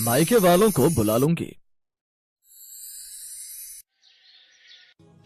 मायके वालों को बुला लूंगी।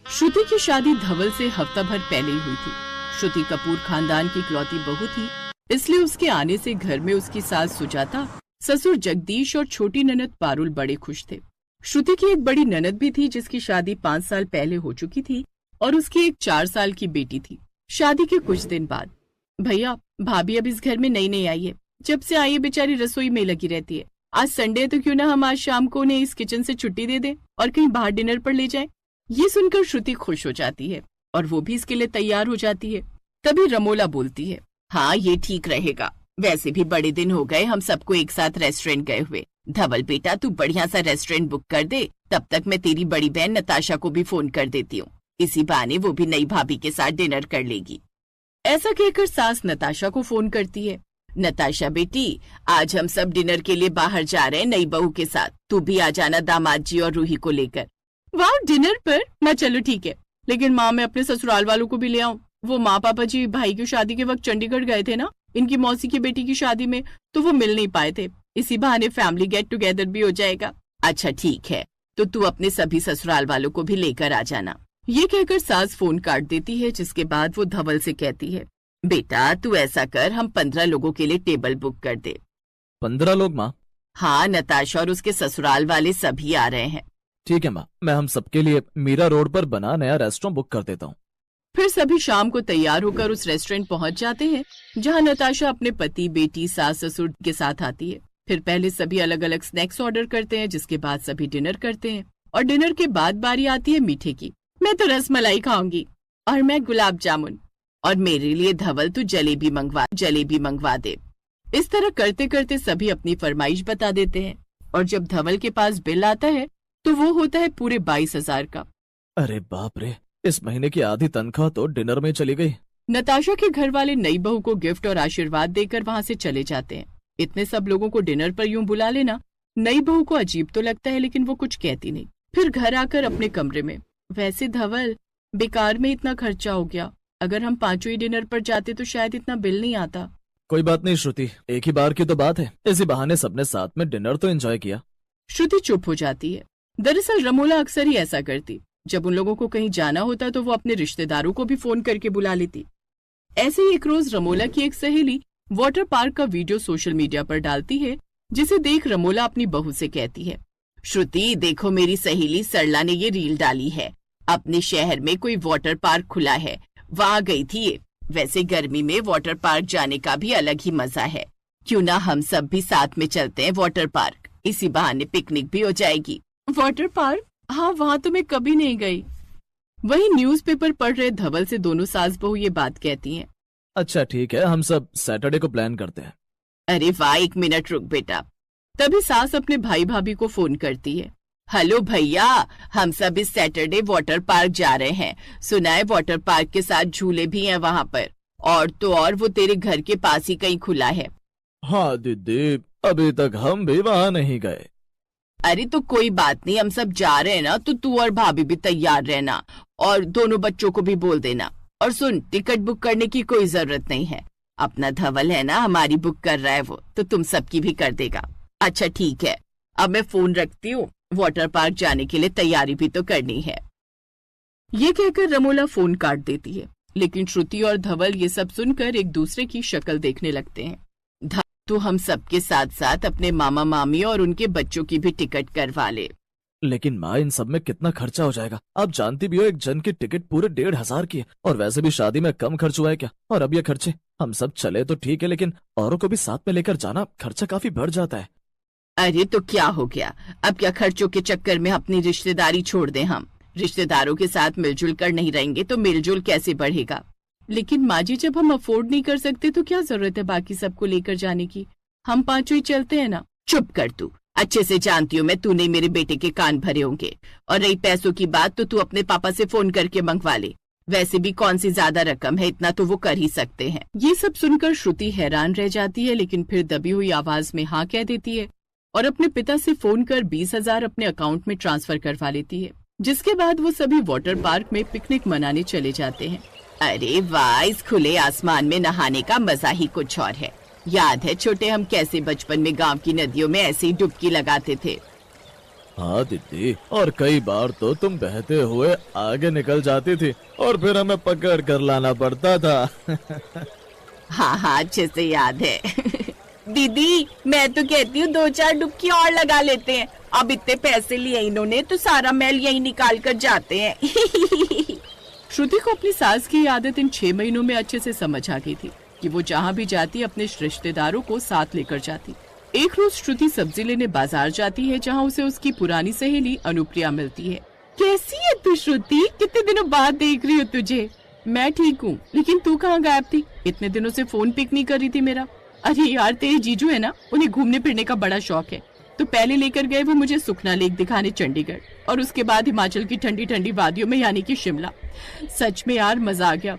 श्रुति की शादी धवल से हफ्ता भर पहले ही हुई थी। श्रुति कपूर खानदान की इकलौती बहू थी, इसलिए उसके आने से घर में उसकी सास सुजाता, ससुर जगदीश और छोटी ननद पारुल बड़े खुश थे। श्रुति की एक बड़ी ननद भी थी जिसकी शादी 5 साल पहले हो चुकी थी और उसकी एक 4 साल की बेटी थी। शादी के कुछ दिन बाद, भैया भाभी अब इस घर में नई नई आई है, जब से आई है बेचारी रसोई में लगी रहती है। आज संडे है तो क्यों ना हम आज शाम को उन्हें इस किचन से छुट्टी दे दें और कहीं बाहर डिनर पर ले जाएं। ये सुनकर श्रुति खुश हो जाती है और वो भी इसके लिए तैयार हो जाती है। तभी रमोला बोलती है, हाँ ये ठीक रहेगा, वैसे भी बड़े दिन हो गए हम सबको एक साथ रेस्टोरेंट गए हुए। धवल बेटा तू बढ़िया सा रेस्टोरेंट बुक कर दे, तब तक मैं तेरी बड़ी बहन नताशा को भी फोन कर देती हूँ, इसी बहाने वो भी नई भाभी के साथ डिनर कर लेगी। ऐसा कहकर सास नताशा को फोन करती है, नताशा बेटी आज हम सब डिनर के लिए बाहर जा रहे हैं नई बहू के साथ, तू भी आ जाना दामाद जी और रूही को लेकर। वाह डिनर पर? मैं चलो ठीक है, लेकिन माँ मैं अपने ससुराल वालों को भी ले आऊं। वो माँ पापा जी भाई की शादी के वक्त चंडीगढ़ गए थे ना, इनकी मौसी की बेटी की शादी में, तो वो मिल नहीं पाए थे, इसी बहाने फैमिली गेट टुगेदर भी हो जाएगा। अच्छा ठीक है, तो तू अपने सभी ससुराल वालों को भी लेकर आ जाना। ये कहकर सास फोन काट देती है, जिसके बाद वो धवल से कहती है, बेटा तू ऐसा कर, हम 15 लोगों के लिए टेबल बुक कर दे। 15 लोग माँ? हाँ, नताशा और उसके ससुराल वाले सभी आ रहे हैं। ठीक है माँ, मैं हम सबके लिए मीरा रोड पर बना नया रेस्टोरेंट बुक कर देता हूँ। फिर सभी शाम को तैयार होकर उस रेस्टोरेंट पहुंच जाते हैं जहां नताशा अपने पति, बेटी, सास ससुर के साथ आती है। फिर पहले सभी अलग अलग स्नैक्स ऑर्डर करते हैं, जिसके बाद सभी डिनर करते हैं और डिनर के बाद बारी आती है मीठे की। मैं तो रसमलाई खाऊंगी और मैं गुलाब जामुन, और मेरे लिए धवल तू जलेबी मंगवा दे। इस तरह करते करते सभी अपनी फरमाइश बता देते हैं और जब धवल के पास बिल आता है तो वो होता है पूरे 22,000 का। अरे बाप रे, इस महीने की आधी तनख्वाह तो डिनर में चली गई। नताशा के घर वाले नई बहू को गिफ्ट और आशीर्वाद देकर वहाँ से चले जाते हैं। इतने सब लोगों को डिनर पर यूं बुला लेना नई बहू को अजीब तो लगता है, लेकिन वो कुछ कहती नहीं। फिर घर आकर अपने कमरे में, वैसे धवल बेकार में इतना खर्चा हो गया, अगर हम 5 ही डिनर पर जाते तो शायद इतना बिल नहीं आता। कोई बात नहीं श्रुति, एक ही बार की तो बात है, इसी बहाने सबने साथ में डिनर तो एंजॉय किया। श्रुति चुप हो जाती है। दरअसल रमोला अक्सर ही ऐसा करती, जब उन लोगों को कहीं जाना होता तो वो अपने रिश्तेदारों को भी फोन करके बुला लेती। ऐसे ही एक रोज रमोला की एक सहेली वाटर पार्क का वीडियो सोशल मीडिया पर डालती है, जिसे देख रमोला अपनी बहू से कहती है, श्रुति देखो मेरी सहेली सरला ने ये रील डाली है, अपने शहर में कोई वाटर पार्क खुला है, वहाँ गई थी ये। वैसे गर्मी में वाटर पार्क जाने का भी अलग ही मजा है, क्यों ना हम सब भी साथ में चलते हैं वाटर पार्क, इसी बहाने पिकनिक भी हो जाएगी। Water park? हाँ, वहाँ तो मैं कभी नहीं गई। वही न्यूज़पेपर पढ़ रहे धवल से दोनों सास बहू ये बात कहती हैं। अच्छा ठीक है, हम सब सैटरडे को प्लान करते हैं। अरे वाह, 1 मिनट रुक बेटा। तभी सास अपने भाई भाभी को फोन करती है, हेलो भैया, हम सब इस सैटरडे वाटर पार्क जा रहे हैं, सुना है वाटर पार्क के साथ झूले भी हैं वहाँ पर, और तो और वो तेरे घर के पास ही कहीं खुला है। हाँ दीदी, अभी तक हम भी वहाँ नहीं गए। अरे तो कोई बात नहीं, हम सब जा रहे हैं ना, तो तू और भाभी भी तैयार रहना और दोनों बच्चों को भी बोल देना। और सुन, टिकट बुक करने की कोई जरूरत नहीं है, अपना धवल है ना हमारी बुक कर रहा है वो, तो तुम सबकी भी कर देगा। अच्छा ठीक है, अब मैं फोन रखती हूँ, वाटर पार्क जाने के लिए तैयारी भी तो करनी है। ये कहकर रमोला फोन काट देती है, लेकिन श्रुति और धवल ये सब सुनकर एक दूसरे की शक्ल देखने लगते हैं। तो हम सबके साथ साथ अपने मामा मामी और उनके बच्चों की भी टिकट करवा ले। लेकिन माँ, इन सब में कितना खर्चा हो जाएगा? आप जानती भी हो एक जन की टिकट पूरे 1,500 की है, और वैसे भी शादी में कम खर्च हुआ है क्या? और अब ये खर्चे, हम सब चले तो ठीक है, लेकिन औरों को भी साथ में लेकर जाना, खर्चा काफी बढ़ जाता है। अरे तो क्या हो गया, अब क्या खर्चों के चक्कर में अपनी रिश्तेदारी छोड़ दें? हम रिश्तेदारों के साथ मिलजुल कर नहीं रहेंगे तो मिलजुल कैसे बढ़ेगा? लेकिन माँ जी, जब हम अफोर्ड नहीं कर सकते तो क्या जरूरत है बाकी सबको लेकर जाने की? हम 5 ही चलते हैं ना। चुप कर तू, अच्छे से जानती हूँ मैं, तूने मेरे बेटे के कान भरे होंगे। और रही पैसों की बात, तो तू अपने पापा से फोन करके मंगवा ले, वैसे भी कौन सी ज्यादा रकम है, इतना तो वो कर ही सकते हैं। ये सब सुनकर श्रुति हैरान रह जाती है, लेकिन फिर दबी हुई आवाज में हाँ कह देती है और अपने पिता से फोन कर 20,000 अपने अकाउंट में ट्रांसफर करवा लेती है, जिसके बाद वो सभी वाटर पार्क में पिकनिक मनाने चले जाते हैं। अरे वाह, इस खुले आसमान में नहाने का मजा ही कुछ और है। याद है छोटे हम कैसे बचपन में गांव की नदियों में ऐसे ही डुबकी लगाते थे। हाँ दीदी, और कई बार तो तुम बहते हुए आगे निकल जाती थी और फिर हमें पकड़ कर लाना पड़ता था। हाँ हाँ अच्छे से याद है। दीदी मैं तो कहती हूँ 2-4 डुबकी और लगा लेते हैं। अब इतने पैसे लिए इन्होंने तो सारा मैल यही निकाल कर जाते हैं। श्रुति को अपनी सास की आदत इन 6 महीनों में अच्छे से समझ आ गई थी कि वो जहाँ भी जाती अपने रिश्तेदारों को साथ लेकर जाती। एक रोज श्रुति सब्जी लेने बाजार जाती है जहाँ उसे उसकी पुरानी सहेली अनुप्रिया मिलती है। कैसी है तू श्रुति, कितने दिनों बाद देख रही हो तुझे। मैं ठीक हूँ, लेकिन तू कहाँ गायब थी? इतने दिनों से फोन पिक नहीं कर रही थी मेरा। अरे यार तेरे जीजू है ना, उन्हें घूमने फिरने का बड़ा शौक है। तो पहले लेकर गए वो मुझे सुखना लेक दिखाने चंडीगढ़, और उसके बाद हिमाचल की ठंडी ठंडी वादियों में यानी कि शिमला। सच में यार मजा आ गया।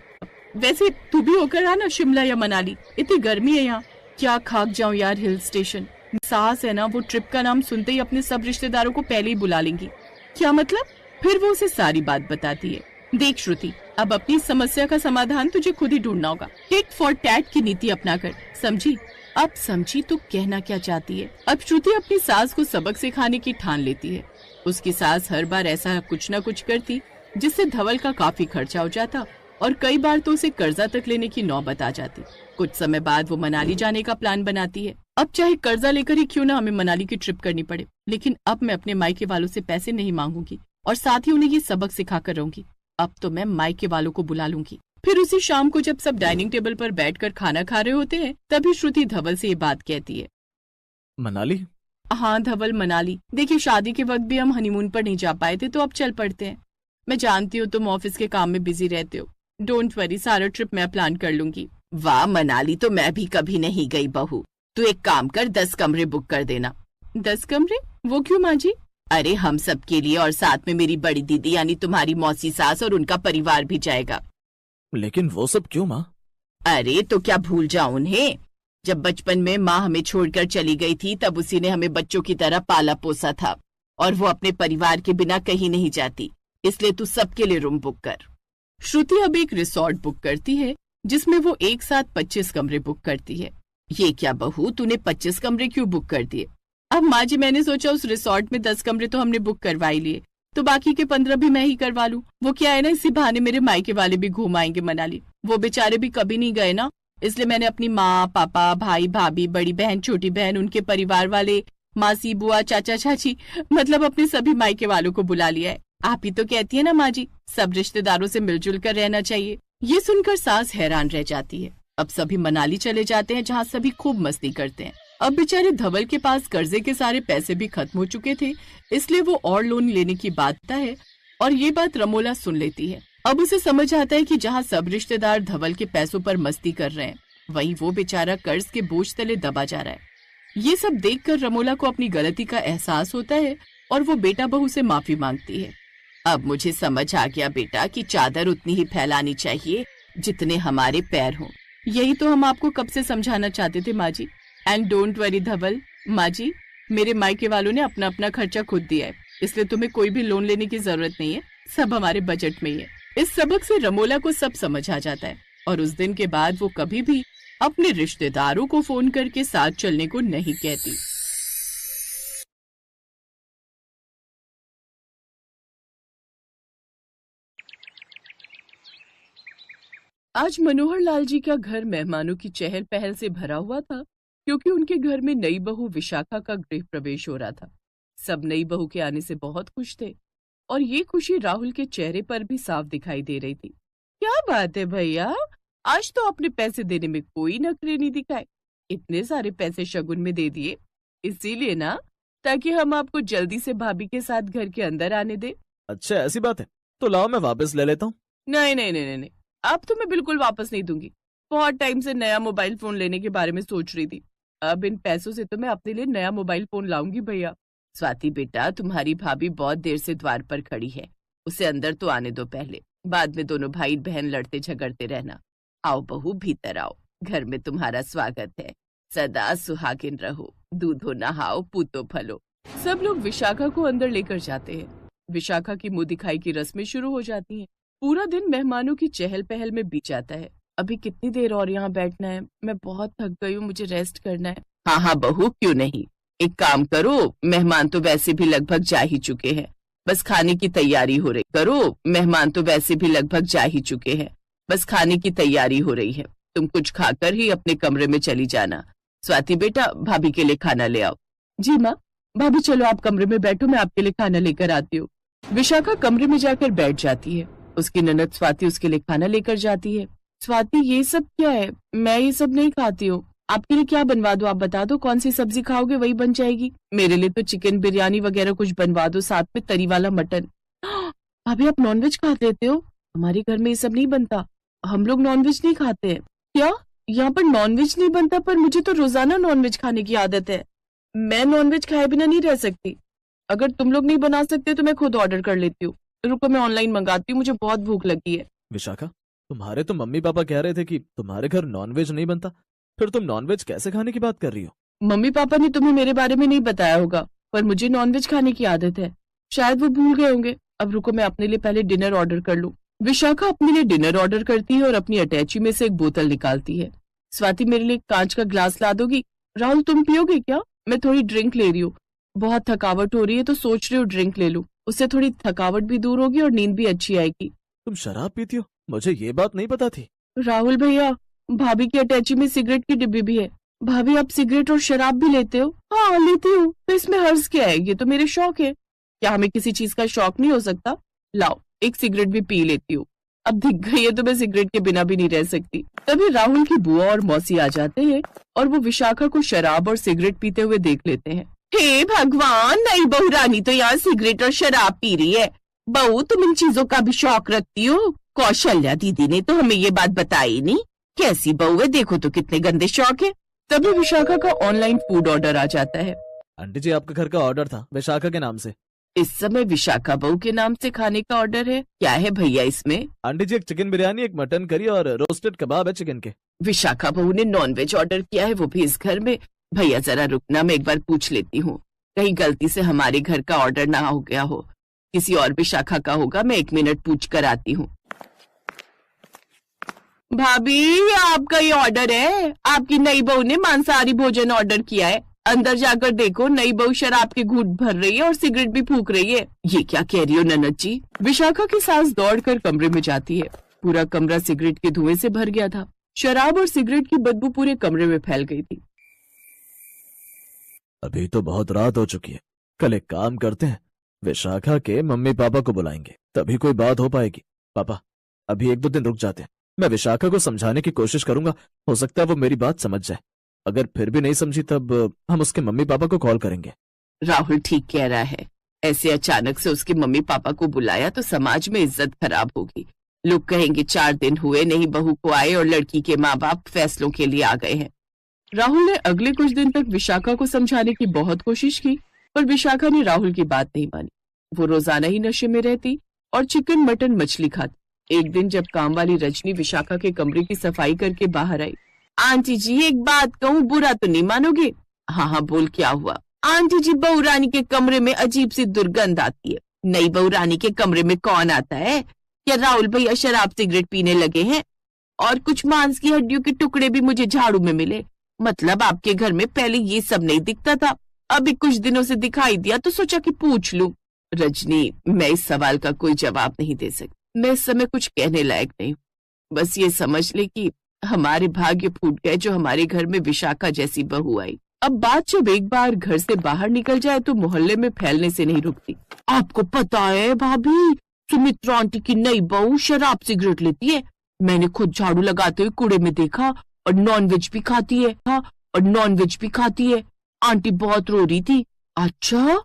वैसे तू भी होकर आना शिमला या मनाली, इतनी गर्मी है यहाँ। क्या खाक जाऊं यार हिल स्टेशन। सास है ना, वो ट्रिप का नाम सुनते ही अपने सब रिश्तेदारों को पहले ही बुला लेंगी। क्या मतलब? फिर वो उसे सारी बात बताती है। देख श्रुति, अब अपनी समस्या का समाधान तुझे खुद ही ढूंढना होगा। टिट फॉर टैट की नीति अपना कर, समझी? अब समझी तो कहना क्या चाहती है। अब श्रुति अपनी सास को सबक सिखाने की ठान लेती है। उसकी सास हर बार ऐसा कुछ न कुछ करती जिससे धवल का काफी खर्चा हो जाता, और कई बार तो उसे कर्जा तक लेने की नौबत आ जाती। कुछ समय बाद वो मनाली जाने का प्लान बनाती है। अब चाहे कर्जा लेकर ही क्यों ना हमें मनाली की ट्रिप करनी पड़े, लेकिन अब मैं अपने मायके वालों से पैसे नहीं मांगूंगी और साथ ही उन्हें ये सबक सिखा कर रहूंगी। अब तो मैं मायके वालों को बुला लूंगी। फिर उसी शाम को जब सब डाइनिंग टेबल पर बैठकर खाना खा रहे होते हैं, तभी श्रुति धवल से ये बात कहती है। मनाली? हाँ धवल, मनाली। देखिए शादी के वक्त भी हम हनीमून पर नहीं जा पाए थे, तो अब चल पड़ते हैं। मैं जानती हूँ तुम ऑफिस के काम में बिजी रहते हो। डोंट वरी, सारा ट्रिप मैं प्लान कर लूंगी। वाह, मनाली तो मैं भी कभी नहीं गई बहू। तू एक काम कर, 10 कमरे बुक कर देना। 10 कमरे? वो क्यों माँ जी? अरे हम सब के लिए, और साथ में मेरी बड़ी दीदी यानी तुम्हारी मौसी सास और उनका परिवार भी जाएगा। लेकिन वो सब क्यों माँ? अरे तो क्या भूल जाऊं उन्हें? जब बचपन में माँ हमें छोड़कर चली गई थी तब उसी ने हमें बच्चों की तरह पाला पोसा था, और वो अपने परिवार के बिना कहीं नहीं जाती, इसलिए तू सबके लिए रूम बुक कर। श्रुति अब एक रिसोर्ट बुक करती है जिसमें वो एक साथ 25 कमरे बुक करती है। ये क्या बहू, तूने 25 कमरे क्यों बुक कर दिए? अब माँ जी मैंने सोचा उस रिसोर्ट में 10 कमरे तो हमने बुक करवा ही लिए, तो बाकी के 15 भी मैं ही करवा लूं। वो क्या है ना, इसी बहाने मेरे मायके वाले भी घूम आएंगे मनाली। वो बेचारे भी कभी नहीं गए ना, इसलिए मैंने अपनी माँ, पापा, भाई, भाभी, बड़ी बहन, छोटी बहन, उनके परिवार वाले, मासी, बुआ, चाचा, चाची, मतलब अपने सभी मायके वालों को बुला लिया है। आप ही तो कहती है ना माँ जी, सब रिश्तेदारों से मिलजुल कर रहना चाहिए। ये सुनकर सास हैरान रह जाती है। अब सभी मनाली चले जाते हैं जहाँ सभी खूब मस्ती करते हैं। अब बेचारे धवल के पास कर्जे के सारे पैसे भी खत्म हो चुके थे, इसलिए वो और लोन लेने की बात करता है, और ये बात रमोला सुन लेती है। अब उसे समझ आता है कि जहाँ सब रिश्तेदार धवल के पैसों पर मस्ती कर रहे हैं, वहीं वो बेचारा कर्ज के बोझ तले दबा जा रहा है। ये सब देखकर रमोला को अपनी गलती का एहसास होता है और वो बेटा बहू से माफी मांगती है। अब मुझे समझ आ गया बेटा कि चादर उतनी ही फैलानी चाहिए जितने हमारे पैर हों। यही तो हम आपको कब से समझाना चाहते थे माँ जी। एंड डोंट वरी धवल, माँ जी मेरे मायके वालों ने अपना अपना खर्चा खुद दिया है, इसलिए तुम्हें कोई भी लोन लेने की जरूरत नहीं है, सब हमारे बजट में ही है। इस सबक से रमोला को सब समझ आ जाता है, और उस दिन के बाद वो कभी भी अपने रिश्तेदारों को फोन करके साथ चलने को नहीं कहती। आज मनोहर लाल जी का घर मेहमानों की चहल पहल से भरा हुआ था, क्योंकि उनके घर में नई बहू विशाखा का गृह प्रवेश हो रहा था। सब नई बहू के आने से बहुत खुश थे, और ये खुशी राहुल के चेहरे पर भी साफ दिखाई दे रही थी। क्या बात है भैया, आज तो आपने पैसे देने में कोई नखरे नहीं दिखाए। इतने सारे पैसे शगुन में दे दिए, इसीलिए ना, ताकि हम आपको जल्दी से भाभी के साथ घर के अंदर आने दे। अच्छा ऐसी बात है, तो लाओ मैं वापस ले लेता हूँ। नहीं नहीं नहीं नहीं, अब तो मैं बिल्कुल वापस नहीं दूंगी। बहुत टाइम से नया मोबाइल फोन लेने के बारे में सोच रही थी, अब इन पैसों से तो मैं अपने लिए नया मोबाइल फोन लाऊंगी भैया। स्वाति बेटा, तुम्हारी भाभी बहुत देर से द्वार पर खड़ी है, उसे अंदर तो आने दो पहले, बाद में दोनों भाई बहन लड़ते झगड़ते रहना। आओ बहू, भीतर आओ, घर में तुम्हारा स्वागत है। सदा सुहागिन रहो, दूधो नहाओ, पूतो फलो। सब लोग विशाखा को अंदर लेकर जाते हैं। विशाखा की मुंह दिखाई की रस्में शुरू हो जाती हैं। पूरा दिन मेहमानों की चहल पहल में बीत जाता है। अभी कितनी देर और यहाँ बैठना है, मैं बहुत थक गई हूँ, मुझे रेस्ट करना है। हाँ हाँ बहू, क्यों नहीं, एक काम करो, मेहमान तो वैसे भी लगभग जा ही चुके हैं, बस खाने की तैयारी हो रही। करो, मेहमान तो वैसे भी लगभग जा ही चुके हैं, बस खाने की तैयारी हो रही है। तुम कुछ खाकर ही अपने कमरे में चली जाना। स्वाति बेटा, भाभी के लिए खाना ले आओ। जी माँ। भाभी चलो आप कमरे में बैठो, मैं आपके लिए खाना लेकर आती हूँ। विशाखा कमरे में जाकर बैठ जाती है। उसकी ननद स्वाति उसके लिए खाना लेकर जाती है। स्वाति, ये सब क्या है? मैं ये सब नहीं खाती हूँ। आपके लिए क्या बनवा दो, आप बता दो, कौन सी सब्जी खाओगे वही बन जाएगी। मेरे लिए तो चिकन बिरयानी वगैरह कुछ बनवा दो, साथ में तरी वाला मटन। भाभी आप नॉनवेज खा लेते हो? हमारे घर में ये सब नहीं बनता, हम लोग नॉनवेज नहीं खाते हैं। क्या यहाँ पर नॉनवेज नहीं बनता? पर मुझे तो रोजाना नॉनवेज खाने की आदत है, मैं नॉनवेज खाए बिना नहीं रह सकती। अगर तुम लोग नहीं बना सकते तो मैं खुद ऑर्डर कर लेती हूँ। रुको मैं ऑनलाइन मंगाती हूँ, मुझे बहुत भूख लगी है। विशाखा, तुम्हारे तो मम्मी पापा कह रहे थे कि तुम्हारे घर नॉनवेज नहीं बनता, फिर तुम नॉनवेज कैसे खाने की बात कर रही हो? मम्मी पापा ने तुम्हें मेरे बारे में नहीं बताया होगा, पर मुझे नॉनवेज खाने की आदत है, शायद वो भूल गए होंगे। अब रुको मैं अपने लिए पहले डिनर ऑर्डर कर लूं। विशाखा अपने लिए डिनर ऑर्डर करती है और अपनी अटैची में से एक बोतल निकालती है। स्वाति, मेरे लिए एक कांच का ग्लास ला दोगी? राहुल, तुम पियोगे क्या? मैं थोड़ी ड्रिंक ले रही हूँ, बहुत थकावट हो रही है तो सोच रही हूँ ड्रिंक ले लूं, उससे थोड़ी थकावट भी दूर होगी और नींद भी अच्छी आएगी। तुम शराब पीती हो? मुझे ये बात नहीं पता थी। राहुल भैया, भाभी की अटैची में सिगरेट की डिब्बी भी है। भाभी आप सिगरेट और शराब भी लेते हो? हाँ लेती हूँ, तो इसमें हर्ज क्या है, ये तो मेरे शौक है। क्या हमें किसी चीज का शौक नहीं हो सकता? लाओ एक सिगरेट भी पी लेती हूँ, अब दिख गई है तो मैं सिगरेट के बिना भी नहीं रह सकती। तभी राहुल की बुआ और मौसी आ जाते हैं और वो विशाखा को शराब और सिगरेट पीते हुए देख लेते हैं। हे भगवान, नई बहू रानी तो यहाँ सिगरेट और शराब पी रही है। बहू, तुम इन चीजों का भी शौक रखती हो? कौशल्या दीदी ने तो हमें ये बात बताई नहीं। कैसी बहू है, देखो तो कितने गंदे शौक है। तभी विशाखा का ऑनलाइन फूड ऑर्डर आ जाता है। आंटी जी, आपके घर का ऑर्डर था विशाखा के नाम से। इस समय विशाखा बहू के नाम से खाने का ऑर्डर है? क्या है भैया इसमें? आंटी जी, एक चिकन बिरयानी, एक मटन करी और रोस्टेड कबाब है चिकन के। विशाखा बहू ने नॉनवेज ऑर्डर किया है, वो भी इस घर में। भैया जरा रुकना, मैं एक बार पूछ लेती हूँ, कहीं गलती से हमारे घर का ऑर्डर ना हो गया हो, किसी और विशाखा का होगा। मैं 1 मिनट पूछ कर आती हूँ। भाभी, आपका ये ऑर्डर है, आपकी नई बहू ने मांसाहारी भोजन ऑर्डर किया है। अंदर जाकर देखो, नई बहू शराब के घूंट भर रही है और सिगरेट भी फूंक रही है। ये क्या कह रही हो ननद जी? विशाखा की सास दौड़कर कमरे में जाती है। पूरा कमरा सिगरेट के धुएं से भर गया था। शराब और सिगरेट की बदबू पूरे कमरे में फैल गई थी। अभी तो बहुत रात हो चुकी है, कल एक काम करते हैं, विशाखा के मम्मी पापा को बुलाएंगे, तभी कोई बात हो पाएगी। पापा, अभी 1-2 दिन रुक जाते हैं, मैं विशाखा को समझाने की कोशिश करूंगा, हो सकता है वो मेरी बात समझ जाए। अगर फिर भी नहीं समझी तब हम उसके मम्मी पापा को कॉल करेंगे। राहुल ठीक कह रहा है, ऐसे अचानक से उसके मम्मी पापा को बुलाया तो समाज में इज्जत खराब होगी। लोग कहेंगे 4 दिन हुए नहीं बहू को आए और लड़की के माँ बाप फैसलों के लिए आ गए हैं। राहुल ने अगले कुछ दिन तक विशाखा को समझाने की बहुत कोशिश की, पर विशाखा ने राहुल की बात नहीं मानी। वो रोजाना ही नशे में रहती और चिकन मटन मछली खाती। एक दिन जब काम वाली रजनी विशाखा के कमरे की सफाई करके बाहर आई। आंटी जी, एक बात कहूँ, बुरा तो नहीं मानोगे? हाँ हाँ बोल, क्या हुआ? आंटी जी, बहू रानी के कमरे में अजीब सी दुर्गंध आती है। नई बहू रानी के कमरे में कौन आता है? क्या राहुल भैया शराब सिगरेट पीने लगे हैं? और कुछ मांस की हड्डियों के टुकड़े भी मुझे झाड़ू में मिले। मतलब आपके घर में पहले ये सब नहीं दिखता था, अभी कुछ दिनों से दिखाई दिया तो सोचा कि पूछ लूं। रजनी, मैं इस सवाल का कोई जवाब नहीं दे सकती। मैं इस समय कुछ कहने लायक नहीं हूँ। बस ये समझ ले कि हमारे भाग्य फूट गए जो हमारे घर में विशाखा जैसी बहू आई। अब बात जब एक बार घर से बाहर निकल जाए तो मोहल्ले में फैलने से नहीं रुकती। आपको पता है भाभी, सुमित्रा आंटी की नई बहू शराब सिगरेट लेती है। मैंने खुद झाड़ू लगाते हुए कूड़े में देखा, और नॉनवेज भी खाती है। हाँ, और नॉनवेज भी खाती है। आंटी बहुत रो रही थी। अच्छा,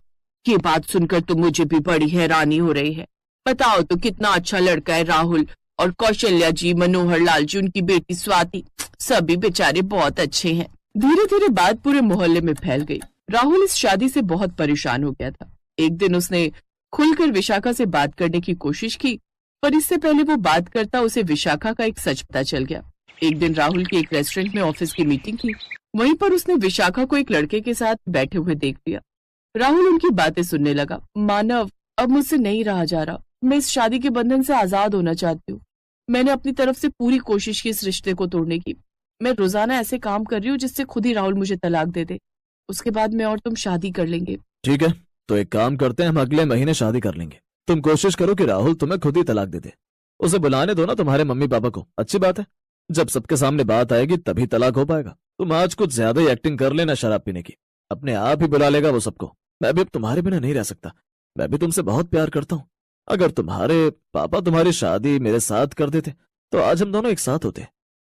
ये बात सुनकर तो मुझे भी बड़ी हैरानी हो रही है। बताओ तो कितना अच्छा लड़का है राहुल, और कौशल्या जी, मनोहर लाल जी, उनकी बेटी स्वाति, सभी बेचारे बहुत अच्छे हैं। धीरे धीरे बात पूरे मोहल्ले में फैल गई। राहुल इस शादी से बहुत परेशान हो गया था। एक दिन उसने खुलकर विशाखा से बात करने की कोशिश की, पर इससे पहले वो बात करता उसे विशाखा का एक सच पता चल गया। एक दिन राहुल की एक रेस्टोरेंट में ऑफिस की मीटिंग थी, वहीं पर उसने विशाखा को एक लड़के के साथ बैठे हुए देख लिया। राहुल उनकी बातें सुनने लगा। मानव, अब मुझसे नहीं रहा जा रहा, मैं इस शादी के बंधन से आजाद होना चाहती हूँ। मैंने अपनी तरफ से पूरी कोशिश की इस रिश्ते को तोड़ने की। मैं रोजाना ऐसे काम कर रही हूँ जिससे खुद ही राहुल मुझे तलाक दे दे। उसके बाद मैं और तुम शादी कर लेंगे। ठीक है, तो एक काम करते हैं, हम अगले महीने शादी कर लेंगे। तुम कोशिश करो कि राहुल तुम्हें खुद ही तलाक दे दे। उसे बुलाने दो ना तुम्हारे मम्मी पापा को। अच्छी बात है, जब सबके सामने बात आएगी तभी तलाक हो पाएगा। तुम आज कुछ ज्यादा ही एक्टिंग कर लेना शराब पीने की। अपने आप ही बुला लेगा वो सबको। मैं भी अब तुम्हारे बिना नहीं रह सकता। मैं भी तुमसे बहुत प्यार करता हूँ। अगर तुम्हारे पापा तुम्हारी शादी मेरे साथ कर देते तो आज हम दोनों एक साथ होते,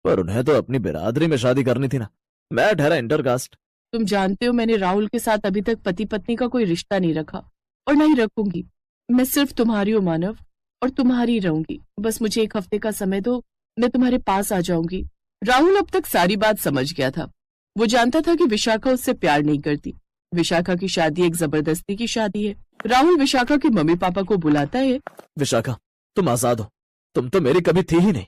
पर उन्हें तो अपनी बिरादरी में शादी करनी थी ना। मैं ठहरा इंटरकास्ट। तुम जानते हो मैंने राहुल के साथ अभी तक पति पत्नी का कोई रिश्ता नहीं रखा और ना ही रखूंगी। मैं सिर्फ तुम्हारी हूँ मानव, और तुम्हारी रहूंगी। बस मुझे एक हफ्ते का समय दो, मैं तुम्हारे पास आ जाऊंगी। राहुल अब तक सारी बात समझ गया था। वो जानता था कि विशाखा उससे प्यार नहीं करती। विशाखा की शादी एक जबरदस्ती की शादी है। राहुल विशाखा के मम्मी पापा को बुलाता है। विशाखा, तुम आजाद हो। तुम तो मेरी कभी थी ही नहीं,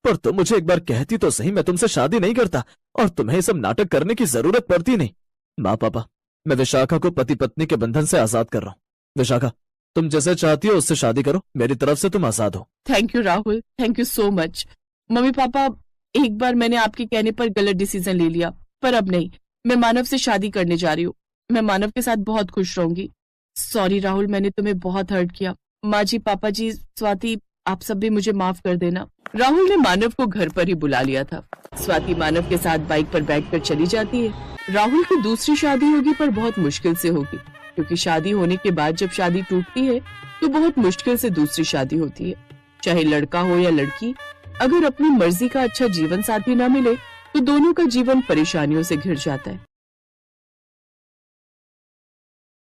पर तुम मुझे एक बार कहती तो सही, मैं तुमसे शादी नहीं करता और तुम्हें सब नाटक करने की जरूरत पड़ती नहीं। माँ पापा, मैं विशाखा को पति पत्नी के बंधन से आजाद कर रहा हूँ। विशाखा, तुम जैसे चाहती हो उससे शादी करो। मेरी तरफ से तुम आजाद हो। Thank you Rahul, thank you so much. Mummy papa, एक बार मैंने आपके कहने पर गलत डिसीजन ले लिया, पर अब नहीं। मैं मानव से शादी करने जा रही हूँ। मैं मानव के साथ बहुत खुश रहूंगी। सॉरी राहुल, मैंने तुम्हें बहुत हर्ट किया। माँ जी, पापा जी, स्वाति, आप सब भी मुझे माफ कर देना। राहुल ने मानव को घर पर ही बुला लिया था। स्वाति मानव के साथ बाइक पर बैठकर चली जाती है। राहुल की दूसरी शादी होगी, पर बहुत मुश्किल से होगी, क्योंकि शादी होने के बाद जब शादी टूटती है तो बहुत मुश्किल से दूसरी शादी होती है। चाहे लड़का हो या लड़की, अगर अपनी मर्जी का अच्छा जीवन साथी न मिले तो दोनों का जीवन परेशानियों से घिर जाता है।